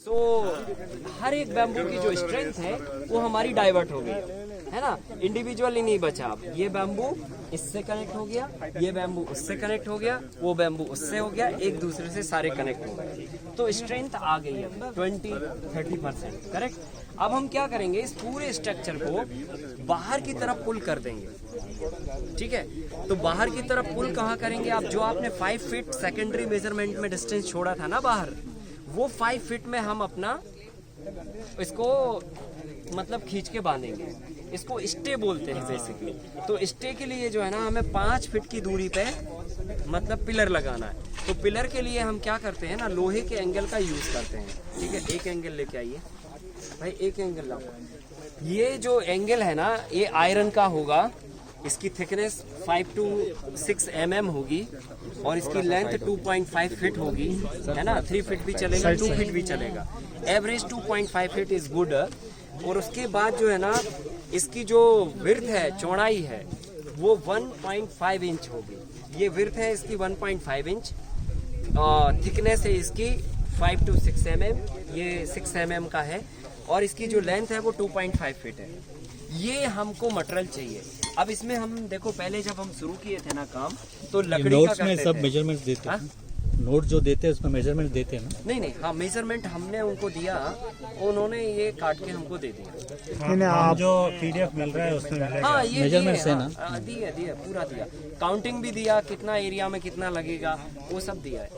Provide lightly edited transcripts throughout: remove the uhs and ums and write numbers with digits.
सो हर एक बैम्बू की जो स्ट्रेंथ है वो हमारी डाइवर्ट हो गई है ना, इंडिविजुअली नहीं बचा। अब ये बैम्बू इससे कनेक्ट हो गया, ये बैम्बू उससे कनेक्ट हो गया, वो बैम्बू उससे हो गया, एक दूसरे से सारे कनेक्ट हो गए, तो स्ट्रेंथ आ गई है 20-30%। करेक्ट। अब हम क्या करेंगे, इस पूरे स्ट्रक्चर को बाहर की तरफ पुल कर देंगे। ठीक है, तो बाहर की तरफ पुल कहाँ करेंगे आप, जो आपने 5 फीट सेकेंडरी मेजरमेंट में डिस्टेंस छोड़ा था ना बाहर, वो 5 फीट में हम अपना इसको मतलब खींच के बांधेंगे। इसको स्टे बोलते हैं बेसिकली। तो स्टे के लिए जो है ना, हमें 5 फीट की दूरी पे मतलब पिलर लगाना है। तो पिलर के लिए हम क्या करते हैं ना, लोहे के एंगल का यूज करते हैं। ठीक है, एक एंगल लेके आइए भाई, एक एंगल लाओ। ये जो एंगल है ना, ये आयरन का होगा। इसकी थिकनेस 5 to 6 mm होगी और इसकी लेंथ 2.5 फीट होगी, है ना। 3 फीट भी चलेगा, 2 फीट भी चलेगा। Average 2.5 feet is good. और उसके बाद जो है ना, इसकी जो विड्थ है, चौड़ाई है, वो 1.5 इंच होगी। ये विड्थ है इसकी 1.5 इंच, थिकनेस है इसकी 5 to 6 mm, ये 6 mm का है। और इसकी जो लेंथ है वो 2.5 फीट है। ये हमको मटेरियल चाहिए। अब इसमें हम देखो, पहले जब हम शुरू किए थे ना काम, तो लकड़ी का करते थे। सब मेजरमेंट देते हैं, नोट जो देते हैं उसमें मेजरमेंट देते हैं ना? नहीं, हाँ मेजरमेंट हमने उनको दिया, उन्होंने ये काट के हमको दे दिया। नहीं, आप जो पीडीएफ मिल रहा है उसमें मिलेगा। हाँ, ये मेजरमेंट है ना? दिया पूरा दिया, काउंटिंग भी दिया, कितना एरिया में कितना लगेगा वो सब दिया है।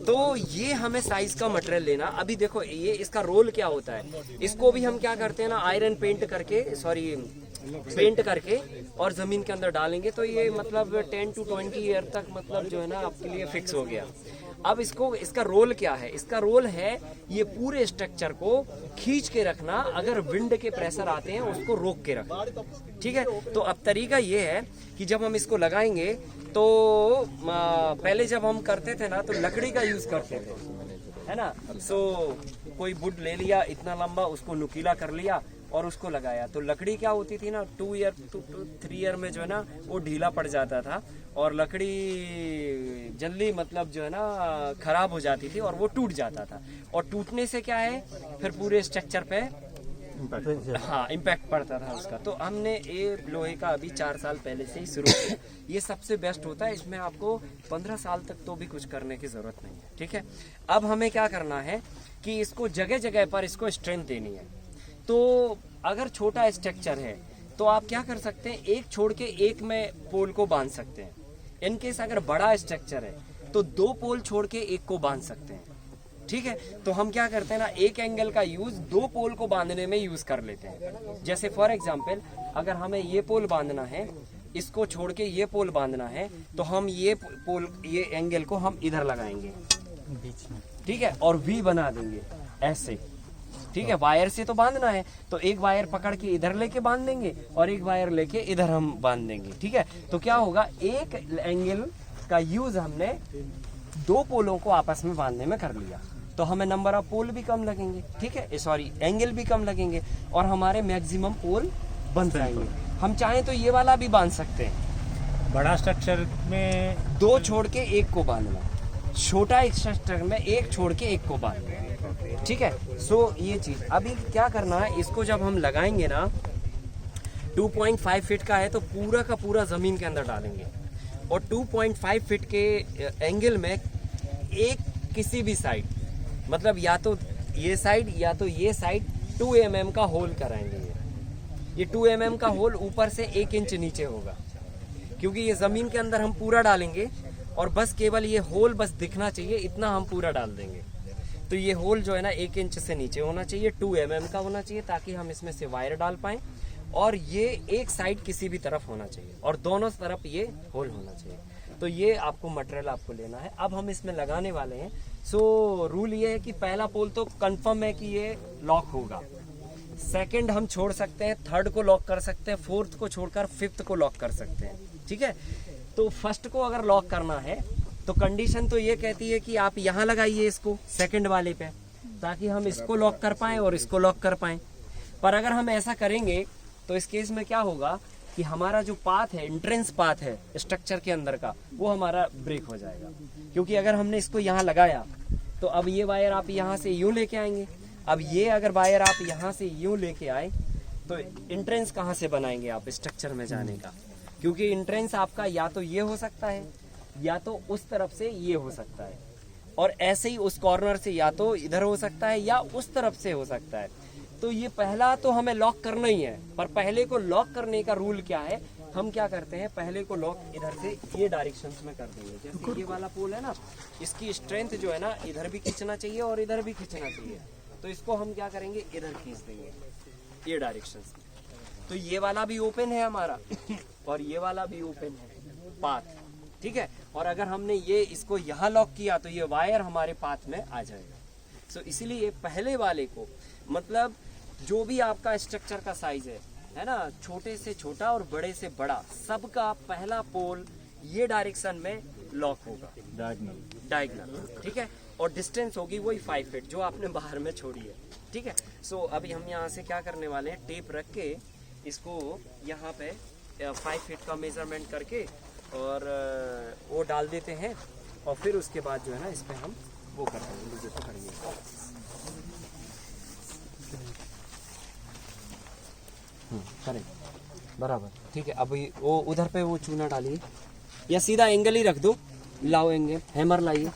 तो ये हमें साइज का मटेरियल लेना। अभी देखो, ये इसका रोल क्या होता है, इसको भी हम क्या करते हैं ना, आयरन पेंट करके और जमीन के अंदर डालेंगे, तो ये मतलब 10 to 20 ईयर तक मतलब जो है ना आपके लिए फिक्स हो गया। अब इसका रोल क्या है, इसका रोल है ये पूरे स्ट्रक्चर को खींच के रखना, अगर विंड के प्रेशर आते हैं उसको रोक के रखना। ठीक है, तो अब तरीका ये है कि जब हम इसको लगाएंगे, तो पहले जब हम करते थे ना, तो लकड़ी का यूज करते थे, है ना। सो कोई वुड ले लिया इतना लंबा, उसको नुकीला कर लिया और उसको लगाया। तो लकड़ी क्या होती थी ना, 2 ईयर 3 ईयर में जो है ना वो ढीला पड़ जाता था और लकड़ी जल्दी मतलब जो है ना खराब हो जाती थी और वो टूट जाता था। और टूटने से क्या है, फिर पूरे स्ट्रक्चर पे हाँ इम्पैक्ट पड़ता था उसका। तो हमने ये लोहे का अभी 4 साल पहले से ही शुरू किया। ये सबसे बेस्ट होता है, इसमें आपको 15 साल तक तो भी कुछ करने की जरूरत नहीं है। ठीक है, अब हमें क्या करना है कि इसको जगह जगह पर इसको स्ट्रेंथ देनी है। तो अगर छोटा स्ट्रक्चर है तो आप क्या कर सकते हैं, एक छोड़ के एक में पोल को बांध सकते हैं। इनकेस अगर बड़ा स्ट्रक्चर है तो 2 पोल छोड़ के एक को बांध सकते हैं। ठीक है, तो हम क्या करते हैं ना, एक एंगल का यूज 2 पोल को बांधने में यूज कर लेते हैं। जैसे फॉर एग्जांपल, अगर हमें ये पोल बांधना है, इसको छोड़ के ये पोल बांधना है, तो हम ये एंगल को हम इधर लगाएंगे बीच में। ठीक है, और वी बना देंगे ऐसे। ठीक है, वायर से तो बांधना है, तो एक वायर पकड़ के इधर लेके बांध देंगे और एक वायर लेके इधर हम बांध देंगे। ठीक है, तो क्या होगा, एक एंगल का यूज हमने 2 पोलों को आपस में बांधने में कर लिया, तो हमें नंबर ऑफ पोल भी कम लगेंगे। ठीक है, सॉरी एंगल भी कम लगेंगे और हमारे मैक्सिमम पोल बन जाएंगे। हम चाहें तो ये वाला भी बांध सकते हैं। बड़ा स्ट्रक्चर में 2 छोड़ के एक को बांधना, छोटा स्ट्रक्चर में 1 छोड़ के एक को बांधना। ठीक है, सो ये चीज अभी क्या करना है, इसको जब हम लगाएंगे ना, 2.5 फीट का है तो पूरा का पूरा जमीन के अंदर डालेंगे और 2.5 फीट के एंगल में एक किसी भी साइड, मतलब या तो ये साइड या तो ये साइड 2 mm का होल कराएंगे। ये 2 mm का होल ऊपर से 1 इंच नीचे होगा, क्योंकि ये जमीन के अंदर हम पूरा डालेंगे और बस केवल ये होल बस दिखना चाहिए, इतना हम पूरा डाल देंगे। तो ये होल जो है ना 1 इंच से नीचे होना चाहिए, 2 mm का होना चाहिए, ताकि हम इसमें से वायर डाल पाएं। और ये एक साइड किसी भी तरफ होना चाहिए और दोनों तरफ ये होल होना चाहिए। तो ये आपको मटेरियल आपको लेना है। अब हम इसमें लगाने वाले हैं। सो रूल ये है कि पहला पोल तो कंफर्म है कि ये लॉक होगा, सेकंड हम छोड़ सकते हैं, थर्ड को लॉक कर सकते हैं, फोर्थ को छोड़कर 5th को लॉक कर सकते हैं। ठीक है, तो फर्स्ट को अगर लॉक करना है तो कंडीशन तो ये कहती है कि आप यहाँ लगाइए इसको सेकंड वाले पे, ताकि हम इसको लॉक कर पाएं और इसको लॉक कर पाएं। पर अगर हम ऐसा करेंगे तो इस केस में क्या होगा कि हमारा जो पाथ है, एंट्रेंस पाथ है स्ट्रक्चर के अंदर का, वो हमारा ब्रेक हो जाएगा। क्योंकि अगर हमने इसको यहाँ लगाया तो अब ये वायर आप यहाँ से यूं लेके आएंगे, अब ये अगर वायर आप यहाँ से यूं लेके आए तो एंट्रेंस कहाँ से बनाएंगे आप स्ट्रक्चर में जाने का, क्योंकि एंट्रेंस आपका या तो ये हो सकता है या तो उस तरफ से ये हो सकता है, और ऐसे ही उस कॉर्नर से या तो इधर हो सकता है या उस तरफ से हो सकता है। तो ये पहला तो हमें लॉक करना ही है, पर पहले को लॉक करने का रूल क्या है, हम क्या करते हैं पहले को लॉक इधर से ये डायरेक्शंस में कर देंगे। जैसे ये वाला पोल है ना, इसकी स्ट्रेंथ जो है ना इधर भी खींचना चाहिए और इधर भी खींचना चाहिए, तो इसको हम क्या करेंगे इधर खींच देंगे ये डायरेक्शंस में। तो ये वाला भी ओपन है हमारा और ये वाला भी ओपन है पाथ, ठीक है। और अगर हमने ये इसको यहाँ लॉक किया तो ये वायर हमारे पाथ में आ जाएगा। सो इसीलिए पहले वाले को मतलब जो भी आपका स्ट्रक्चर का साइज है ना, छोटे से छोटा और बड़े से बड़ा, सबका पहला पोल ये डायरेक्शन में लॉक होगा, डायगोनल, ठीक है। और डिस्टेंस होगी वही 5 फीट जो आपने बाहर में छोड़ी है, ठीक है। सो अभी हम यहाँ से क्या करने वाले हैं, टेप रख के इसको यहाँ पे 5 फीट का मेजरमेंट करके और वो डाल देते हैं, और फिर उसके बाद जो है ना इस पे हम वो कर देंगे, करेक्ट, बराबर, ठीक है। अभी वो उधर पे वो चूना डालिए या सीधा एंगल ही रख दो, लाओ एंगल, हैमर लाइए।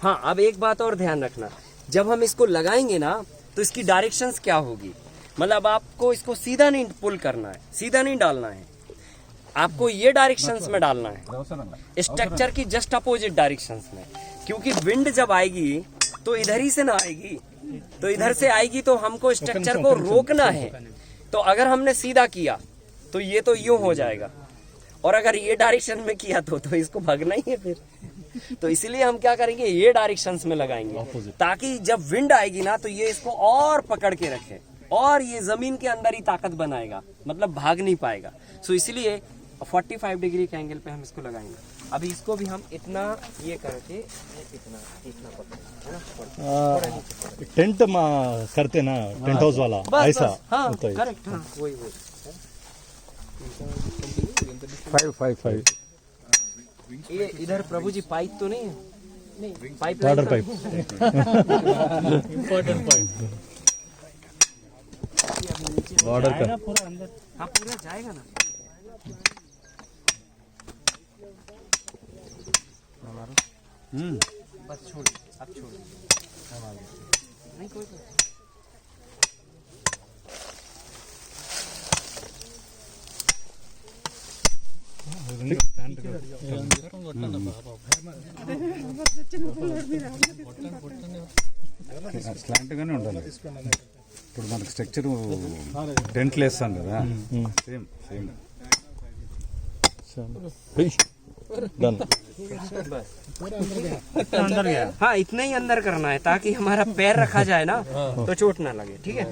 हाँ, अब एक बात और ध्यान रखना, जब हम इसको लगाएंगे ना तो इसकी डायरेक्शंस क्या होगी, मतलब आपको इसको सीधा नहीं पुल करना है, सीधा नहीं डालना है, आपको ये डायरेक्शंस में डालना है, स्ट्रक्चर की जस्ट अपोजिट डायरेक्शंस में, क्योंकि विंड जब आएगी तो इधर ही से ना आएगी, तो इधर से आएगी, तो हमको स्ट्रक्चर को रोकना है। तो अगर हमने सीधा किया तो ये तो यूं हो जाएगा, और अगर ये डायरेक्शन में किया तो इसको भागना ही है फिर। तो इसीलिए हम क्या करेंगे, ये डायरेक्शंस में लगाएंगे, ताकि जब विंड आएगी ना तो ये इसको और पकड़ के रखे और ये जमीन के अंदर ही ताकत बनाएगा, मतलब भाग नहीं पाएगा। सो इसलिए 45 डिग्री के एंगल पे हम इसको लगाएंगे। अभी इसको भी हम इतना ये करके इतना पकड़ेंगे, है ना, टेंट करते ना, टेंट हाउस वाला ऐसा, हाँ करेक्ट, हाँ वही 5 ये इधर प्रभु जी पाइप तो नहीं है, नहीं pipe, water pipe, important point, water का पूरा अंदर, हाँ पूरा जाएगा ना। बस छोड़, अब छोड़, नहीं कोई స్లాంట్ గానే ఉండాలి. ఇప్పుడు మనకి స్ట్రక్చర్ టెంట్లు వేస్తాం కదా, సేమ్ సేమ్ डन। अंदर गया, हाँ इतना ही अंदर करना है ताकि हमारा पैर रखा जाए ना तो चोट ना लगे, ठीक है।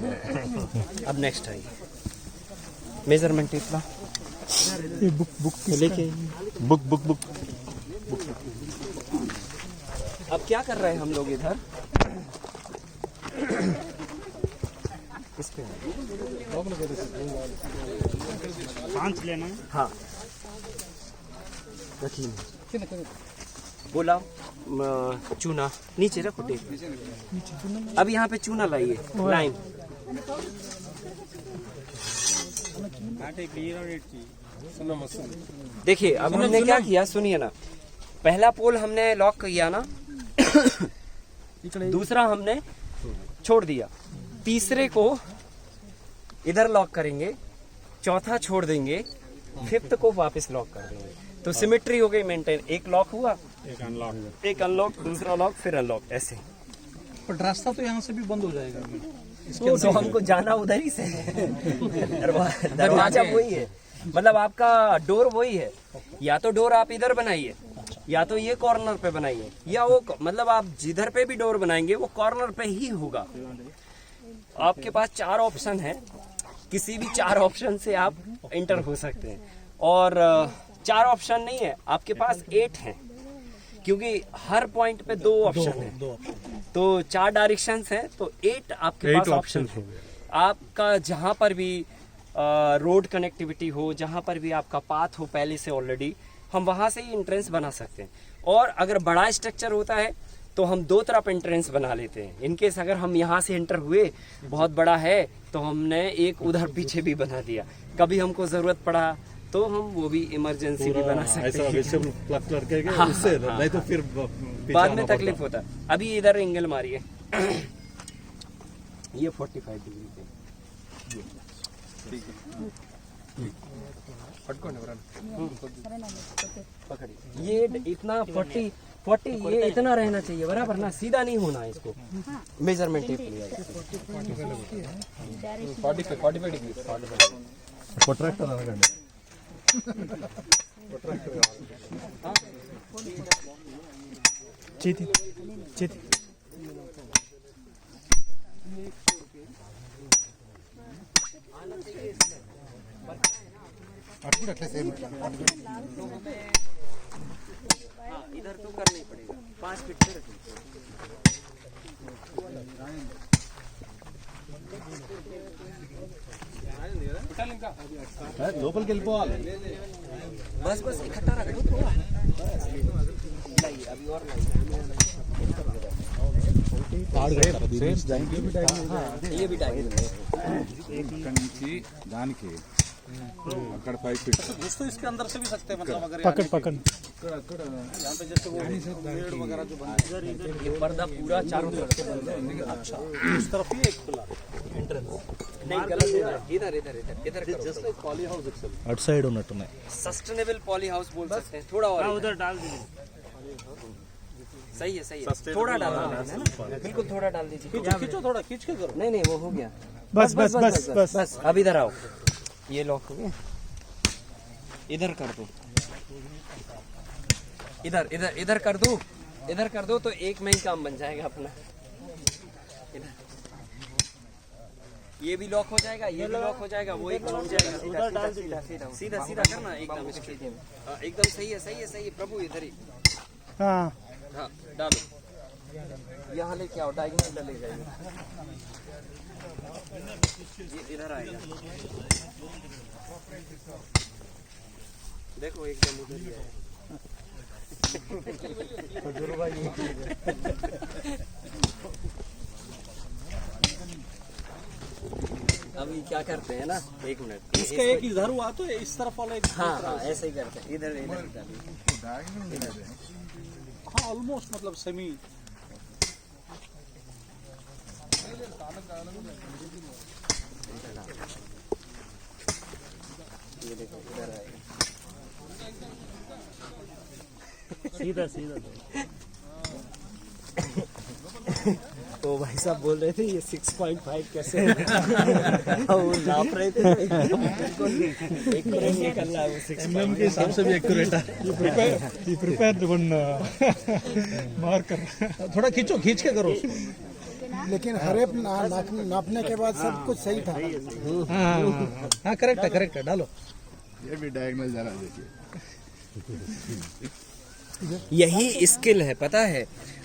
अब नेक्स्ट है मेजरमेंट इतना बुक लेके बुक अब क्या कर रहे हैं हम लोग इधर, इस पे सांस लेना, हाँ रखिए, बोला चूना नीचे रखो, टेप। अब यहाँ पे चूना लाइए, लाइन देखिए। अब हमने क्या किया सुनिए ना, पहला पोल हमने लॉक किया ना दूसरा हमने छोड़ दिया, तीसरे को इधर लॉक करेंगे, चौथा छोड़ देंगे, फिफ्थ को वापस लॉक कर देंगे, तो सिमेट्री हो गई मेंटेन। एक लॉक हुआ, एक अनलॉक, दूसरा लॉक, फिर अनलॉक, ऐसे। पर रास्ता तो यहाँ से भी बंद हो जाएगा, तो हमको जाना उधर ही से दरवाजा वही है, मतलब आपका डोर वही है, या तो डोर आप इधर बनाइए या तो ये कॉर्नर पे बनाइए, या वो मतलब आप जिधर पे भी डोर बनाएंगे वो कॉर्नर पे ही होगा। आपके पास 4 ऑप्शन है, किसी भी 4 ऑप्शन से आप एंटर हो सकते हैं, और 4 ऑप्शन नहीं है आपके पास, 8 है, क्योंकि हर पॉइंट पे 2 ऑप्शन है, तो 4 डायरेक्शंस हैं, तो 8 आपके पास ऑप्शन है। आपका जहां पर भी रोड कनेक्टिविटी हो, जहां पर भी आपका पाथ हो पहले से ऑलरेडी, हम वहां से ही एंट्रेंस बना सकते हैं। और अगर बड़ा स्ट्रक्चर होता है तो हम 2 तरफ एंट्रेंस बना लेते हैं। इनकेस अगर हम यहाँ से एंटर हुए, बहुत बड़ा है, तो हमने एक उधर पीछे भी बना दिया। कभी हमको जरूरत पड़ा तो हम वो भी इमरजेंसी भी बना सकते ऐसा हैं। वेजिटेबल प्लग करके हाँ, उससे हाँ, नहीं तो फिर पीछे बाद आना में पड़ता। तकलीफ होता है। अभी इधर एंगल मारिए ये 45 डिग्री पे पकड़िए। ये इतना 40 ये इतना रहना चाहिए बराबर ना, सीधा नहीं होना है इसको। मेजरमेंट टेप लिया 45 डिग्री। Protractor అనకండి. చేతి చేతి हाँ, इधर तो करना ही पड़ेगा। 5 फीट पे रखिए। లోపలికి వెళ్ళిపోవాలి. बस बस इकट्ठा रख दो थोड़ा। लाइए, अभी और लाइए। ये भी डायगोनल है। ఇక్కడ నుంచి దానికి అక్కడ 5 ఫీట్ दोस्तों तो इसके अंदर से भी सकते हैं, मतलब अगर पकड़ पकड़ అక్కడ यहाँ पे जैसे वो पेड़ वगैरह जो बना है, ये पर्दा पूरा चारों तरफ से बंद है। अच्छा इस तरफ ही एक खुला एंट्रेंस नहीं गलत है। इधर इधर इधर इधर करो। Just like poly house itself. అటు సైడ్ ఉన్నట్టున్నాయి. सस्टेनेबल पॉली हाउस बोल सकते हैं। थोड़ा और उधर डाल दीजिए। सही है। थोड़ा डालना है ना, बिल्कुल थोड़ा डाल दीजिए। खींचो थोड़ा, खींच के करो। नहीं नहीं वो हो गया। बस बस बस बस बस अब इधर आओ। ये लॉक हो गया। इधर कर दो। इधर इधर इधर कर दो। इधर कर दो तो एक में ही काम बन जाएगा अपना। इधर ये भी लॉक हो जाएगा, ये भी लॉक हो जाएगा, वो एक छूट जाएगा। सीधा सीधा करना एकदम इसके। एकदम सही है सही है प्रभु। इधर ही हाँ हाँ डालो। यहाँ लेके आओ, डायगोनल डाले जाएंगे। ये इधर आएगा। देखो एकदम उधर ही आएगा। अभी क्या करते हैं ना, 1 मिनट। इसका एक इधर हुआ तो इस तरफ वाला एक हाँ हाँ ऐसे ही करते हैं। इधर इधर डालिए। हाँ ऑलमोस्ट मतलब सेमी। ये देखो इधर आएगा। सीधा सीधा. तो भाई साहब बोल रहे थे ये 6.5 कैसे वो नाप रहे थे एक फ्रेम निकल रहा है वो 6 के हिसाब से भी एक्यूरेट है. ये प्रिपेयर वन मार्कर. थोड़ा खींचो, खींच के करो। लेकिन हरे नापने के बाद सब कुछ सही था। हाँ करेक्ट है डालो। ये भी डायगोनल जरा देखिए. यही स्किल है पता है।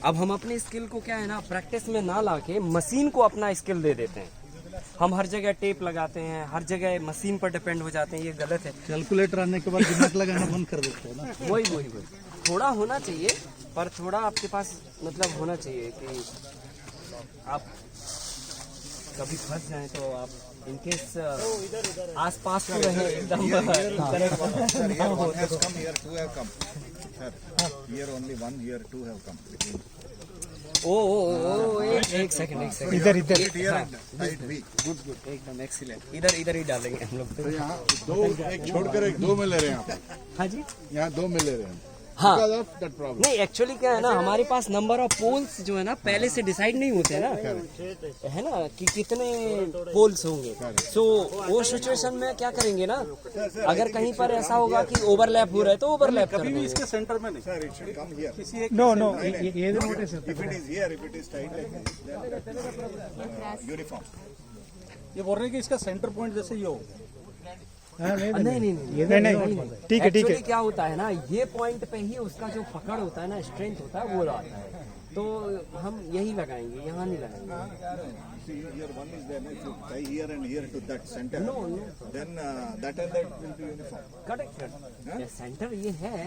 अब हम अपने स्किल को क्या है ना प्रैक्टिस में ना लाके मशीन को अपना स्किल दे देते हैं। हम हर जगह टेप लगाते हैं, हर जगह मशीन पर डिपेंड हो जाते हैं, ये गलत है। कैलकुलेटर आने के बाद दिमाग लगाना बंद कर देते हैं ना। वही थोड़ा होना चाहिए, पर थोड़ा आपके पास मतलब होना चाहिए कि आप कभी फंस जाए तो आप इनकेस आस-पास तो रहे एकदम। ओ एक सेकंड इधर गुड एकदम एक्सीलेंट। इधर ही डालेंगे हम लोग। तो यहाँ दो एक छोड़कर एक 2 में ले रहे हैं आप. हाँ जी यहाँ 2 में ले रहे हैं. हाँ Because of that problem. नहीं एक्चुअली क्या है ना हमारे पास नंबर ऑफ पोल्स जो है ना पहले से डिसाइड नहीं होते हैं ना, है ना कि कितने पोल्स होंगे। सो वो सिचुएशन में क्या करेंगे ना, अगर कहीं पर ऐसा होगा कि ओवरलैप हो रहा है तो ओवरलैप कर कभी भी देंगे। इसके सेंटर में नहीं। Sir, it should come here. किसी एक नो नो ये नोटिस है. If it is here, if it is tight like this, then uniform. ये बोल रहे हैं कि इसका सेंटर पॉइंट जैसे ये हो। नहीं नहीं ठीक है. एक्चुअली क्या होता है ना, ये पॉइंट पे ही उसका जो पकड़ होता है ना, स्ट्रेंथ होता है वो आता है। तो हम यही लगाएंगे, यहाँ नहीं लगाएंगे। See, here one is there. If you tie here and here to that center, No. then that and that will be uniform. Correct, centre ये है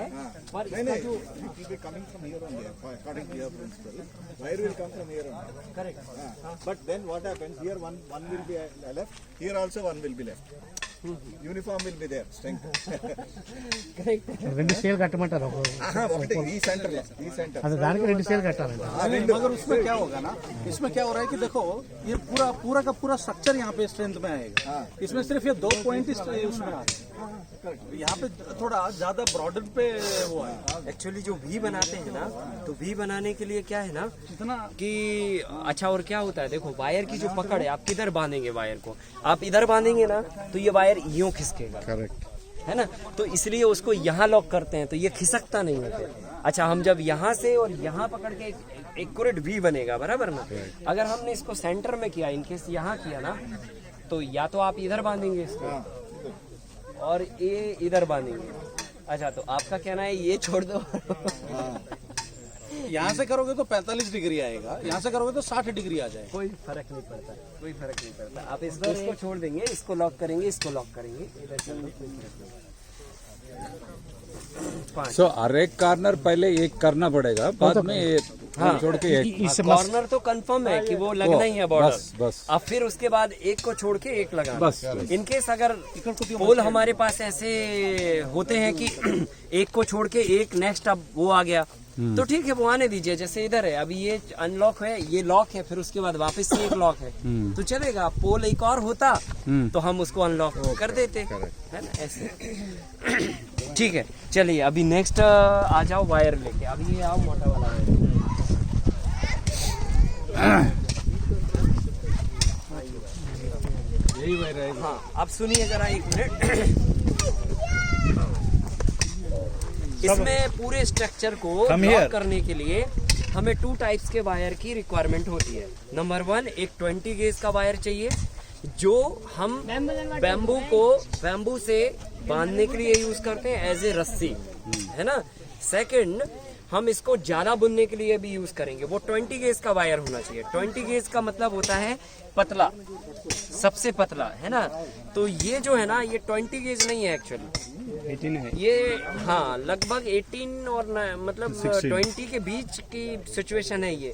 पर नहीं इसका नहीं, जो it will be coming from here only. According to your principle, wire will come from here only. Correct, But then what happens? Here one will be left. Here also one will be left. Uniform will be there. Strength. Correct, రెండు scale కట్టమంటారు ఒకటి ఈ centre అది దానికి రెండు scale కట్టాలండి मगर उसमें क्या होगा ना, इसमें क्या हो रहा है कि देखो ये पूरा का पूरा स्ट्रक्चर यहाँ पे स्ट्रेंथ में आएगा। इसमें सिर्फ ये 2 पॉइंट उसमें आ रहे हैं। यहाँ पे थोड़ा ज्यादा ब्रॉडर पे वो है एक्चुअली जो भी बनाते हैं ना, तो भी बनाने के लिए क्या है ना इतना कि अच्छा, और क्या होता है देखो, वायर की जो पकड़ है, आप किधर बांधेंगे वायर को, आप इधर बांधेंगे ना तो ये वायर यूं खिसकेगा, करेक्ट। है ना, तो इसलिए उसको यहाँ लॉक करते हैं तो ये खिसकता नहीं है फिर। अच्छा, हम जब यहाँ से और यहाँ पकड़ के एक्यूरेट वी बनेगा, बराबर ना। अगर हमने इसको सेंटर में किया, इनकेस यहाँ किया ना, तो या तो आप इधर बांधेंगे इसको और ये इधर बांधेंगे। अच्छा, तो आपका कहना है ये छोड़ दो। यहाँ से करोगे तो 45 डिग्री आएगा, यहाँ से करोगे तो 60 डिग्री आ जाएगा। कोई फर्क नहीं पड़ता, कोई फर्क नहीं पड़ता। आप इसको छोड़ देंगे, इसको लॉक करेंगे, इसको लॉक करेंगे, इधर चल दो, कोई फर्क नहीं। 5 सो हर एक कॉर्नर पहले एक करना पड़ेगा, बाद में छोड़ के एक। कॉर्नर तो कंफर्म है कि वो लगना ही है बॉर्डर। बस अब फिर उसके बाद एक को छोड़ के एक लगाना। बस। इनकेस अगर पोल हमारे पास ऐसे होते हैं कि एक को छोड़ के एक नेक्स्ट अब वो आ गया, तो ठीक है, वो आने दीजिए। जैसे इधर है, अभी ये अनलॉक है, ये लॉक है, फिर उसके बाद वापस से एक लॉक है, तो चलेगा। पोल एक और होता तो हम उसको अनलॉक कर देते, है ना, ऐसे। ठीक है, चलिए अभी नेक्स्ट आ जाओ वायर लेके। अभी ये आओ मोटा वाला वायर। यही वायर है। हाँ, अब सुनिए जरा 1 मिनट। इसमें पूरे स्ट्रक्चर को लॉक करने के लिए हमें 2 टाइप्स के वायर की रिक्वायरमेंट होती है। नंबर 1, एक 20 गेज का वायर चाहिए जो हम बैम्बू से बांधने के लिए यूज करते हैं एज ए रस्सी, है ना। सेकंड, हम इसको जाला बुनने के लिए भी यूज करेंगे, वो 20 गेज का वायर होना चाहिए। 20 गेज का मतलब होता है पतला, सबसे पतला, है ना। तो ये जो है ना, ये 20 गेज नहीं है एक्चुअली, 18 है ये हाँ लगभग 18 और मतलब 20 के बीच की सिचुएशन है। ये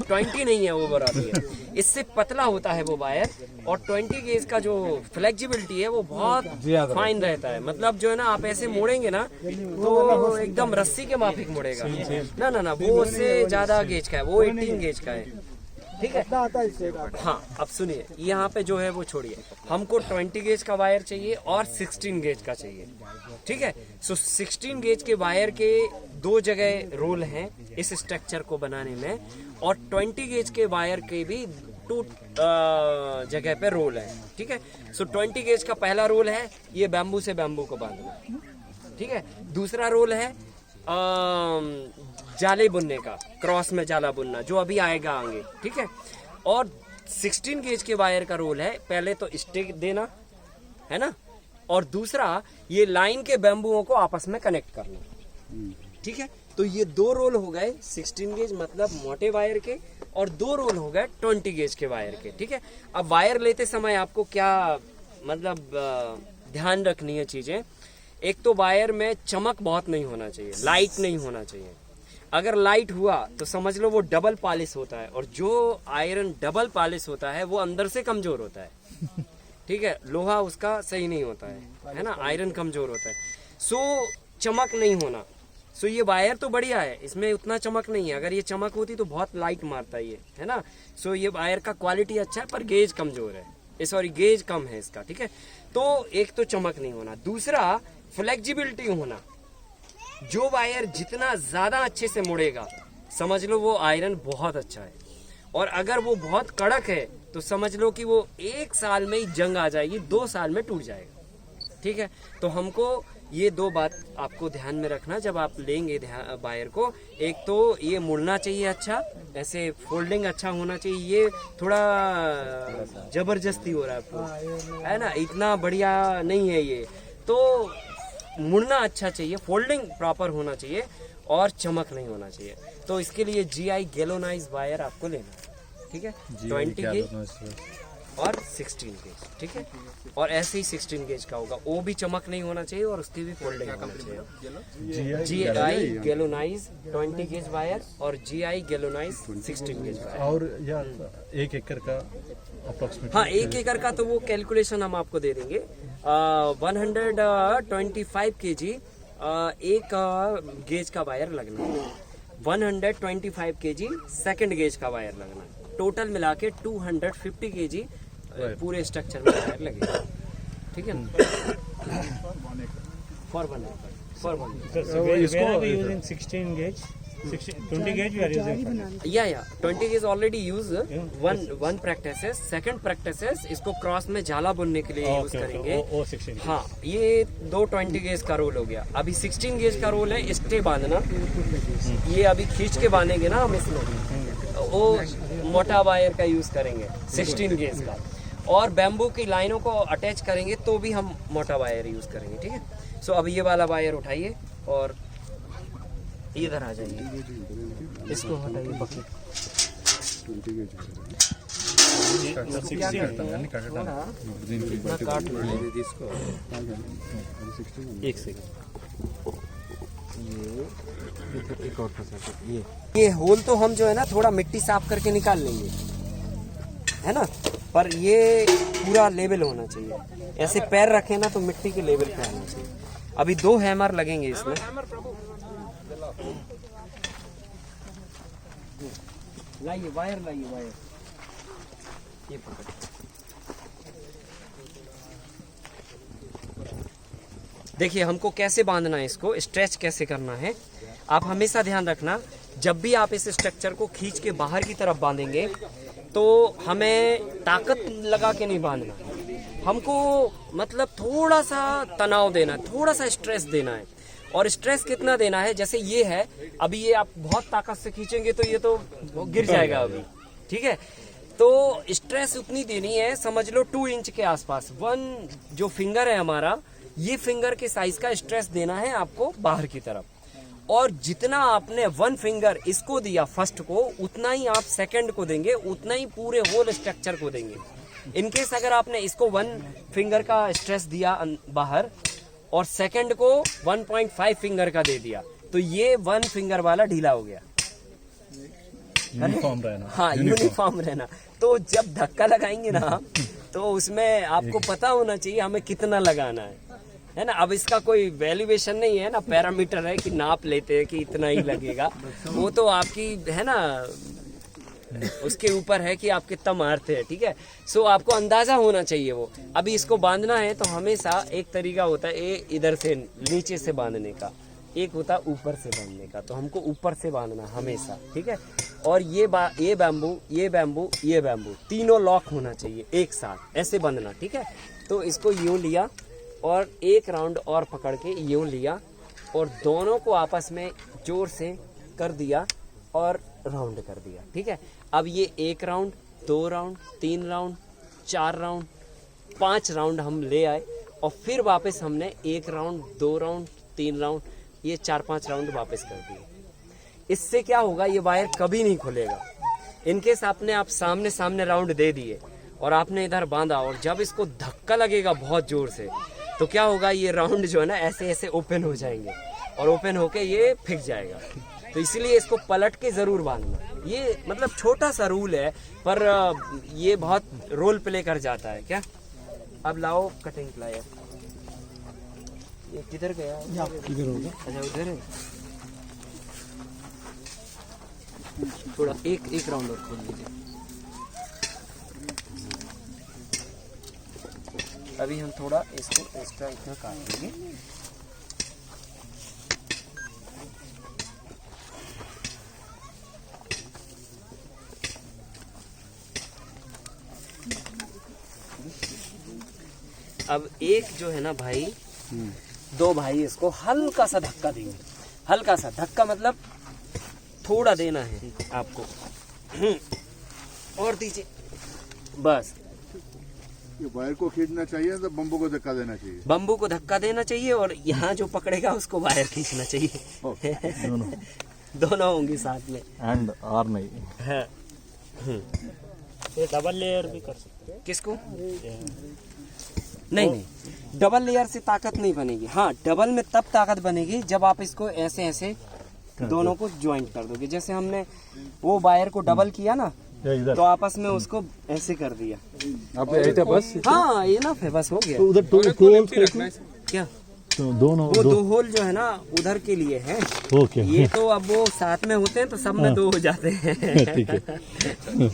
20 नहीं है, ओवरऑल ये इससे पतला होता है वो वायर। और 20 गेज का जो फ्लेक्सिबिलिटी है वो बहुत फाइन रहता है। मतलब जो है ना, आप ऐसे मोड़ेंगे ना तो एकदम रस्सी के माफिक मुड़ेगा। ना वो उससे ज्यादा गेज का है, वो 18 गेज का है, ठीक है। हाँ, अब सुनिए, यहाँ पे जो है वो छोड़िए, हमको 20 गेज का वायर चाहिए और 16 गेज का चाहिए, ठीक है। सो 16 गेज के वायर के 2 जगह रोल हैं इस स्ट्रक्चर को बनाने में, और 20 गेज के वायर के भी 2 जगह पे रोल है, ठीक है। सो 20 गेज का पहला रोल है ये बैम्बू से बैम्बू को बांधना, ठीक है। दूसरा रोल है जाले बुनने का, क्रॉस में जाला बुनना, जो अभी आएगा आगे, ठीक है। और 16 गेज के वायर का रोल है पहले तो स्टिक देना, है ना, और दूसरा ये लाइन के बैम्बुओं को आपस में कनेक्ट करना, ठीक है। तो ये 2 रोल हो गए 16 गेज मतलब मोटे वायर के, और 2 रोल हो गए 20 गेज के वायर के, ठीक है। अब वायर लेते समय आपको क्या मतलब ध्यान रखनी है चीजें। एक तो वायर में चमक बहुत नहीं होना चाहिए, लाइट नहीं होना चाहिए। अगर लाइट हुआ तो समझ लो वो डबल पॉलिश होता है, और जो आयरन डबल पॉलिश होता है वो अंदर से कमजोर होता है, ठीक है। लोहा उसका सही नहीं होता है ना, आयरन कमजोर होता है। सो चमक नहीं होना। सो ये वायर तो बढ़िया है, इसमें उतना चमक नहीं है। अगर ये चमक होती तो बहुत लाइट मारता है ये, है ना। सो ये वायर का क्वालिटी अच्छा है पर गेज कमजोर है, सॉरी गेज कम है इसका, ठीक है। तो एक तो चमक नहीं होना, दूसरा फ्लेक्सिबिलिटी होना। जो वायर जितना ज्यादा अच्छे से मुड़ेगा समझ लो वो आयरन बहुत अच्छा है, और अगर वो बहुत कड़क है तो समझ लो कि वो 1 साल में ही जंग आ जाएगी, 2 साल में टूट जाएगा, ठीक है। तो हमको ये 2 बात आपको ध्यान में रखना जब आप लेंगे वायर को। एक तो ये मुड़ना चाहिए अच्छा, ऐसे फोल्डिंग अच्छा होना चाहिए। ये थोड़ा जबरदस्ती हो रहा है ना, इतना बढ़िया नहीं है ये। तो मुड़ना अच्छा चाहिए, फोल्डिंग प्रॉपर होना चाहिए, और चमक नहीं होना चाहिए। तो इसके लिए GI गैल्वेनाइज्ड वायर आपको लेना है, ठीक है, 20 गेज और 16 गेज, ठीक है। और ऐसे ही 16 गेज का होगा, वो भी चमक नहीं होना चाहिए और उसकी भी फोल्डिंग होना चाहिए। GI गैल्वेनाइज्ड 20 गेज वायर और GI गैल्वेनाइज्ड 16 गेज वायर। और यार 1 एकड़ का अप्रोक्सीमेट, हाँ 1 एकड़ का तो वो कैलकुलेशन हम आपको दे देंगे। 125 kg एक गेज का वायर लगना है, 125 kg सेकंड गेज का वायर लगना है, टोटल मिला के 250 kg पूरे स्ट्रक्चर में वायर लगेगा, ठीक है ना, for one using 16 gauge 20 gauge we are using. या 20 gauge already use one practice, second practice इसको क्रॉस में झाला बुनने के लिए यूज करेंगे। ओ 16 हाँ ये 2 20 गेज का रोल हो गया। अभी 16 गेज का रोल है स्टे बांधना, ये अभी खींच के बांधेंगे ना हम इसमें, वो मोटा वायर का यूज करेंगे 16 गेज का, और बैम्बू की लाइनों को अटैच करेंगे तो भी हम मोटा वायर यूज करेंगे, ठीक है। सो अब ये वाला वायर उठाइए और इधर आ जाइए, इसको हटाइए बकेट। एक सेकंड, ये होल तो हम जो है ना थोड़ा मिट्टी साफ करके निकाल लेंगे, है ना, पर ये पूरा लेवल होना चाहिए। ऐसे पैर रखे ना तो मिट्टी के लेवल पे आना चाहिए। अभी 2 हैमर लगेंगे इसमें, लाइए वायर, लाइए वायर, ये पकड़। देखिए हमको कैसे बांधना है, इसको स्ट्रेच कैसे करना है। आप हमेशा ध्यान रखना, जब भी आप इस स्ट्रक्चर को खींच के बाहर की तरफ बांधेंगे तो हमें ताकत लगा के नहीं बांधना, हमको मतलब थोड़ा सा तनाव देना, थोड़ा सा स्ट्रेस देना है। और स्ट्रेस कितना देना है, जैसे ये है, अभी ये आप बहुत ताकत से खींचेंगे तो ये तो गिर जाएगा अभी, ठीक है। तो स्ट्रेस उतनी देनी है, समझ लो 2 इंच के आसपास। 1 जो फिंगर है हमारा, ये फिंगर के साइज का स्ट्रेस देना है आपको बाहर की तरफ। और जितना आपने 1 फिंगर इसको दिया फर्स्ट को, उतना ही आप सेकंड को देंगे, उतना ही पूरे होल स्ट्रक्चर को देंगे। इनकेस अगर आपने इसको 1 फिंगर का स्ट्रेस दिया बाहर और सेकंड को 1.5 फिंगर का दे दिया, तो ये 1 फिंगर वाला ढीला हो गया। यूनिफॉर्म रहना, हाँ यूनिफॉर्म रहना। तो जब धक्का लगाएंगे ना तो उसमें आपको पता होना चाहिए हमें कितना लगाना है ना। अब इसका कोई वैल्यूएशन नहीं है ना, पैरामीटर है कि नाप लेते हैं कि इतना ही लगेगा, वो तो आपकी है ना, उसके ऊपर है कि आप कितना मारते हैं, ठीक है। सो आपको अंदाजा होना चाहिए वो। अभी इसको बांधना है तो हमेशा एक तरीका होता है इधर से नीचे से बांधने का, एक होता है ऊपर से बांधने का, तो हमको ऊपर से बांधना हमेशा, ठीक है। और ये बैम्बू, ये बैम्बू, ये बैम्बू, तीनों लॉक होना चाहिए एक साथ, ऐसे बांधना, ठीक है। तो इसको यूं लिया और एक राउंड और पकड़ के यूं लिया और दोनों को आपस में जोर से कर दिया और राउंड कर दिया, ठीक है। अब ये 1 round, 2 round, 3 round, 4 round, 5 round हम ले आए और फिर वापस हमने 1 राउंड, 2 राउंड, 3 राउंड, ये 4-5 राउंड वापस कर दिए। इससे क्या होगा, ये वायर कभी नहीं खुलेगा। इनकेस आपने सामने सामने राउंड दे दिए और आपने इधर बांधा और जब इसको धक्का लगेगा बहुत जोर से, तो क्या होगा, ये राउंड जो है ना ऐसे ऐसे ओपन हो जाएंगे और ओपन होके ये फिक जाएगा। तो इसीलिए इसको पलट के जरूर बांधना। ये मतलब छोटा सा रूल है पर ये बहुत रोल प्ले कर जाता है। क्या अब लाओ कटिंग प्लायर, ये किधर गया, इधर होगा। अच्छा उधर है, थोड़ा एक राउंड और खोल लीजिए। अभी हम थोड़ा इसको एक्स्ट्रा इतना काट लेंगे। अब एक जो है ना भाई, 2 भाई इसको हल्का सा धक्का देंगे। हल्का सा धक्का मतलब थोड़ा देना है आपको, और दीजिए बस। कि वायर को खींचना चाहिए तो बम्बू को धक्का देना चाहिए। बम्बू को धक्का देना चाहिए और यहाँ जो पकड़ेगा उसको वायर खींचना चाहिए। दोनों होंगी साथ में। एंड आर नहीं। हाँ। ये डबल लेयर भी कर सकते हैं। किसको? नहीं नहीं, डबल लेयर से ताकत नहीं बनेगी। हाँ, डबल में तब ताकत बनेगी जब आप इसको ऐसे ऐसे दोनों को ज्वाइंट कर दोगे। जैसे हमने वो वायर को डबल किया ना, तो आपस में उसको ऐसे कर दिया। आप ऐसे बस हाँ, ये ना बस हो गया। उधर टू होल्स क्या तो दोनों वो दो होल जो है ना उधर के लिए है। ओके। ये तो अब वो साथ में होते हैं तो सब में दो हो जाते हैं। ठीक है।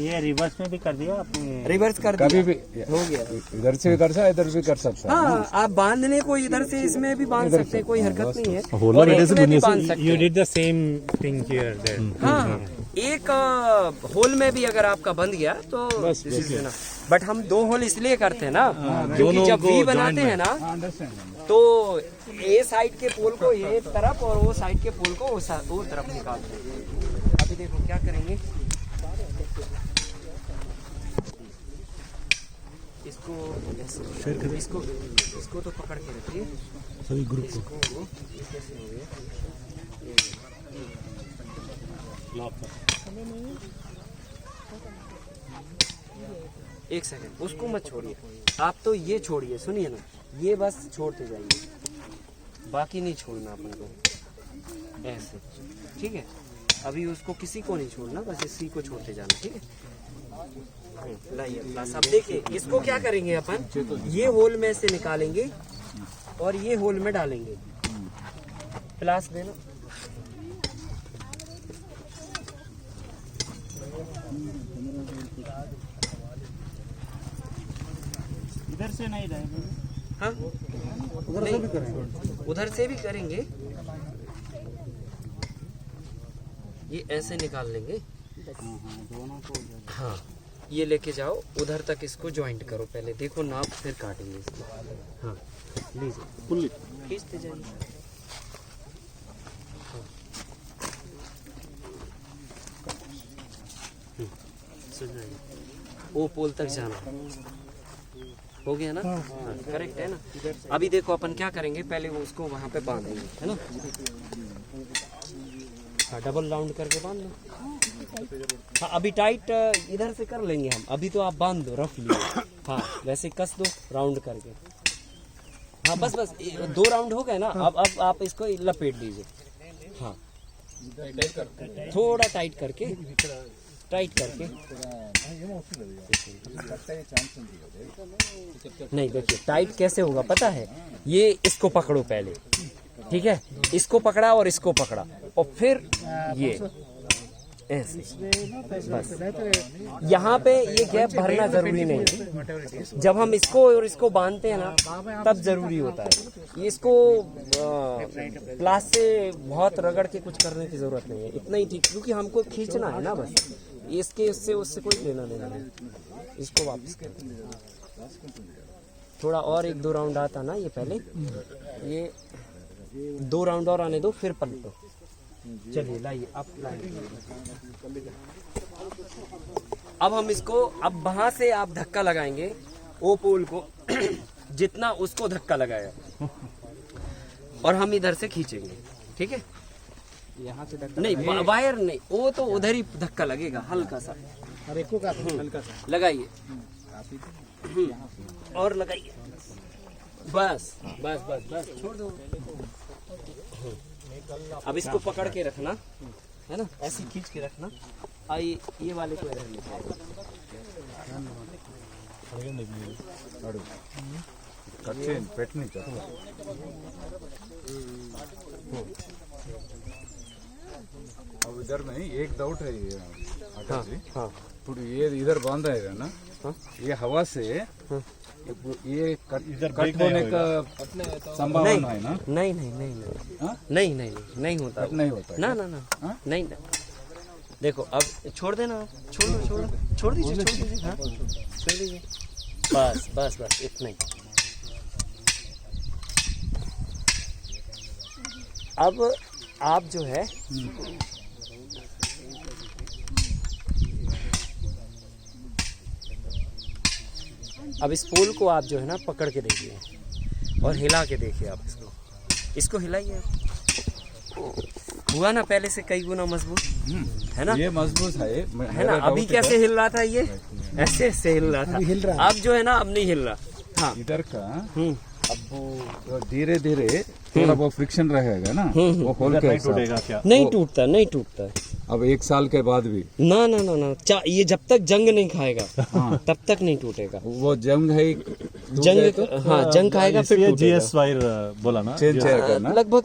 ये रिवर्स में भी कर दिया आपने। रिवर्स कर कभी दिया, भी हो गया। इधर से भी कर सकता है, इधर भी कर सकता है। हाँ, आप बांधने को इधर से इसमें भी बांध सकते हैं, कोई हरकत नहीं है। होला और एक वजह से में भी दुनिया से- बांध सकते You हैं। did the same thing here then. हाँ, एक होल में भी अगर आपका बंध गया तो बट हम दो होल इसलिए करते हैं ना, क्योंकि जब वी बनाते हैं ना तो ए साइड के पोल को ये तरफ और वो साइड के पोल को वो तरफ निकालते हैं। अभी देखो क्या करेंगे, इसको ऐसे, इसको तो पकड़ के रखिए सभी ग्रुप को। इसको ये कैसे हो गया? एक सेकंड, उसको मत छोड़िए आप, तो ये छोड़िए, सुनिए ना, ये बस छोड़ते जाइए, बाकी नहीं छोड़ना अपन को, ऐसे, ठीक है। अभी उसको किसी को नहीं छोड़ना, बस इसी को छोड़ते जाना, ठीक है। लाइए प्लस। अब देखिए इसको क्या करेंगे अपन, ये होल में से निकालेंगे और ये होल में डालेंगे। प्लस देना, इधर से नहीं रहेगा। हाँ, उधर से भी करेंगे, उधर से भी करेंगे। ये ऐसे निकाल लेंगे, हाँ, ये लेके जाओ उधर तक, इसको ज्वाइंट करो पहले, देखो नाप, फिर काटेंगे इसको। हाँ, लीजिए खींचते जाइए। सुन रहे हैं? वो पोल तक जाना हो गया ना? हाँ, करेक्ट है ना? अभी देखो अपन क्या करेंगे, पहले वो उसको वहाँ पे बांधेंगे, है ना? हाँ, डबल राउंड करके बांध लो। हाँ, अभी टाइट इधर से कर लेंगे हम, अभी तो आप बांध दो रफली। हाँ, वैसे कस दो राउंड करके। हाँ, बस बस 2 राउंड हो गए ना। अब आप इसको लपेट लीजिए। हाँ, थोड़ा टाइट करके, नहीं, देखिए टाइट कैसे होगा पता है, ये इसको पकड़ो पहले, ठीक है, इसको पकड़ा और इसको पकड़ा और फिर ये ऐसे, बस यहाँ पे ये गैप भरना जरूरी नहीं है। जब हम इसको और इसको बांधते हैं ना तब जरूरी होता है। इसको प्लास से बहुत रगड़ के कुछ करने की जरूरत नहीं है, इतना ही ठीक, क्योंकि हमको खींचना है ना बस, इसके इससे उससे कोई लेना देना नहीं। इसको वापस कर, थोड़ा और 1-2 राउंड आता ना, ये पहले ये 2 राउंड और आने दो, फिर पलटो। चलिए लाइए, अब लाइए। अब हम इसको, अब वहां से आप धक्का लगाएंगे ओ पोल को जितना उसको धक्का लगाया, और हम इधर से खींचेंगे, ठीक है? यहाँ से धक्का नहीं, वायर नहीं, वो तो उधर ही धक्का लगेगा हल्का सा। अरे को का हल्का सा लगाइए, और लगाइए, बस बस बस बस, छोड़ दो। अब इसको पकड़ के रखना है ना, ऐसे खींच के रखना। आई ये वाले को रहने दो। अब इधर नहीं, एक डाउट है ये आकाश जी। हाँ, ఇప్పుడు ये इधर बांधा है ना, ये हवा से ये कट होने का संभावना है ना? नहीं नहीं नहीं नहीं हाँ? नहीं नहीं नहीं होता, नहीं होता है। ना ना ना, नहीं ना। देखो अब छोड़ देना, छोड़ दो, छोड़ दीजिए, हाँ, छोड़ दीजिए, बस बस बस, इतना ही। अब आप जो है अब इस पोल को आप जो है ना पकड़ के देखिए और हिला के देखिए आप इसको हिलाइए। हुआ ना पहले से कई गुना मजबूत, है ना? ये मजबूत है ना? अभी कैसे हिल रहा था ये? ऐसे ऐसे हिल रहा था, अब जो है ना अब नहीं हिल रहा। हाँ इधर का अब धीरे धीरे थोड़ा बहुत फ्रिक्शन रहेगा ना, वो होल के हिसाब। नहीं टूटता, नहीं टूटता। अब 1 साल के बाद भी ना ना ना ना, ये जब तक जंग नहीं खाएगा तब तक नहीं टूटेगा। वो जंग है, जंग, हाँ जंग खाएगा फिर टूटेगा। GS वायर बोला ना, चेंज करना। लगभग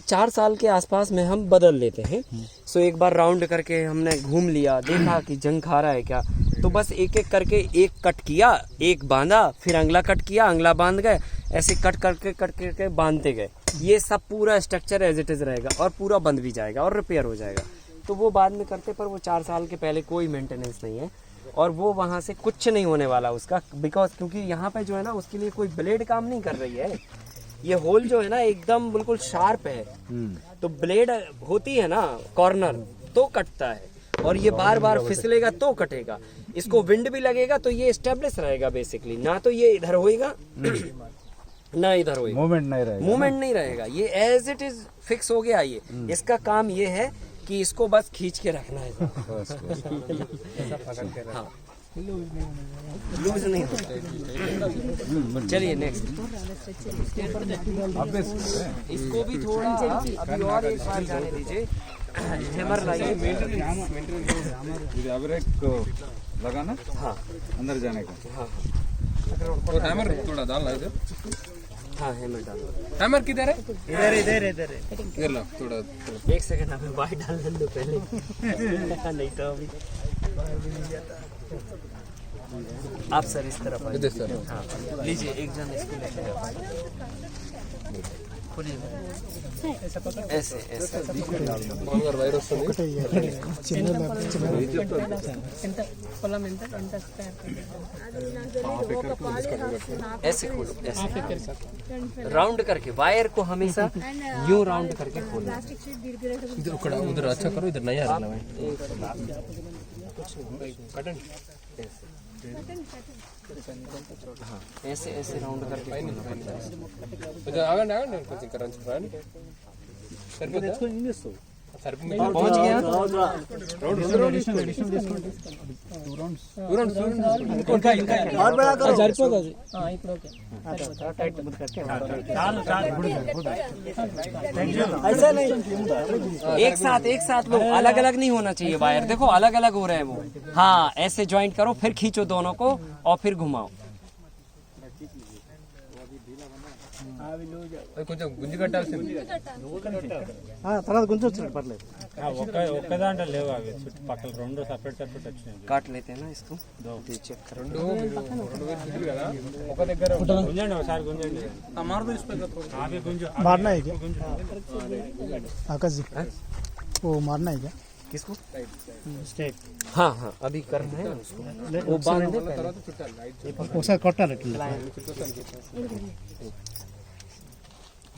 4 साल के आसपास में हम बदल लेते हैं। सो एक बार राउंड करके हमने घूम लिया, देखा कि जंग खा रहा है क्या, तो बस एक एक करके एक कट किया, एक बांधा, फिर अगला कट किया, अगला बांध गए, ऐसे कट करके बांधते गए। ये सब पूरा स्ट्रक्चर एज इट इज रहेगा और पूरा बंद भी जाएगा और रिपेयर हो जाएगा। तो वो बाद में करते, पर वो 4 साल के पहले कोई मेंटेनेंस नहीं है और वो वहाँ से कुछ नहीं होने वाला उसका, बिकॉज क्योंकि यहाँ पे जो है ना उसके लिए कोई ब्लेड काम नहीं कर रही है। ये होल जो है ना एकदम बिल्कुल शार्प है, तो ब्लेड होती है ना कॉर्नर तो कटता है और ये बार बार फिसलेगा तो कटेगा। इसको विंड भी लगेगा तो ये स्टेब्लिश रहेगा बेसिकली, ना तो ये इधर होएगा ना इधर होएगा, मूवमेंट नहीं रहेगा, मूवमेंट नहीं रहेगा, ये एज इट इज फिक्स हो गया। ये इसका काम ये है कि इसको बस खींच के रखना है। हाँ लूज नहीं होता। चलिए नेक्स्ट, इसको भी थोड़ा अभी और एक बार जाने दीजिए। हैमर लाइए, लगाना, हाँ अंदर जाने का। हाँ और हैमर थोड़ा डालना इधर। हाँ हैमर डालो। हैमर किधर है? इधर इधर इधर इधर ला थोड़ा। एक सेकंड हमें वाइट डालने दो पहले। नहीं तो अभी आप सर इस तरफ आइए। इधर सर। हाँ लीजिए, एक जन इसको लेके ऐसे ऐसे मांगर वायरस ऐसे खोलो, ऐसे राउंड करके वायर को हमेशा यूं राउंड करके खोलो। इधर उधर अच्छा करो, इधर नहीं आ रहा है। हाँ ऐसे ऐसे राउंड करके खोलना पड़ता है। इधर आगंడి आगండి కొంచెం కరెంట్ ఫ్రెండ్ సరిపోతుందా? సరిపోతుంది, पहुंच गया। और बड़ा करो। ऐसा नहीं, एक साथ लो, अलग अलग नहीं होना चाहिए वायर। देखो अलग अलग हो रहे हैं वो। हाँ ऐसे ज्वाइंट करो, फिर खींचो दोनों को और फिर घुमाओ। కొంచెం గుంజి కట్టాల్సింది। తర్వాత కొంచెం పర్లేదు। ఒక్క దాంట్లో లేవు అవి, చుట్టుపక్కల రెండు సపరేట్ సపరేట్ వచ్చినాయి। काट लेते हैं ना इसको, चेक करो। రెండు వేలు ఫిట్లు కదా, ఒక దగ్గర గుంజండి ఒకసారి గుంజండి। मार दो इस पे थोड़ा। అవి గుంజు, मारना है क्या आकाश जी? वो मारना है क्या किसको? స్టేట్ हाँ हाँ अभी करना है उसको, वो बांध दे पहले। ఒకసారి కొట్టాలట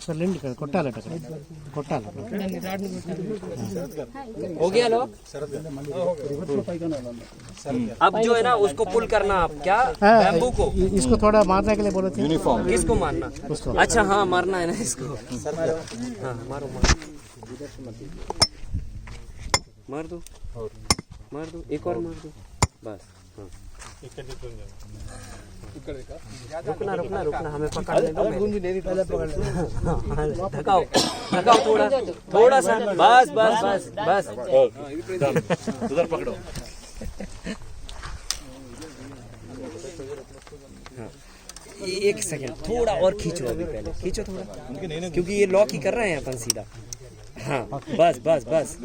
సార్ లింక్ కొట్టాలట కొట్టాలి हो गया लोग। अब जो है ना उसको पुल करना आप, क्या बैम्बू को। इसको थोड़ा मारने के लिए बोले थे। यूनिफॉर्म किसको मारना? अच्छा हाँ मारना है ना इसको। हाँ मारो मार दो, मार दो, एक और मार दो बस। हाँ रुकना हमें पकड़ने दो। धकाओ थोड़ा सा, बस। उधर पकड़ो। एक सेकंड, थोड़ा और खींचो, अभी पहले खींचो थोड़ा, क्योंकि ये लॉक ही कर रहे हैं अपन सीधा। हाँ बस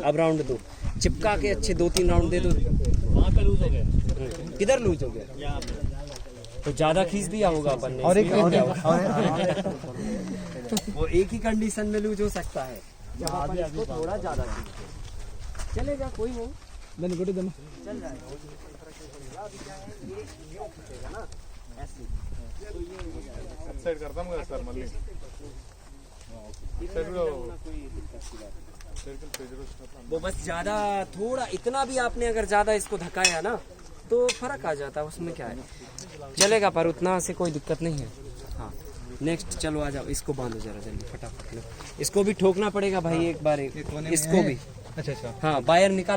अब राउंड दो, चिपका के अच्छे 2-3 राउंड दे दो। किधर लूज हो गया? तो ज्यादा खींच दिया होगा अपन ने। और वो एक ही कंडीशन में लूज हो सकता है, जब अपन इसको थोड़ा ज्यादा चलेगा, कोई नहीं चल जाएगा। సైడ్ కడతాం కదా సార్ మళ్ళీ वो बस ज्यादा थोड़ा, इतना भी आपने अगर ज्यादा इसको धकाया ना तो फर्क आ जाता है, उसमें क्या है, चलेगा पर उतना से कोई दिक्कत नहीं है। हाँ नेक्स्ट चलो आ जाओ, इसको बांधो जरा जल्दी फटाफट लो। इसको भी ठोकना पड़ेगा भाई एक बार, इसको भी। अच्छा अच्छा। हाँ वायर निकाल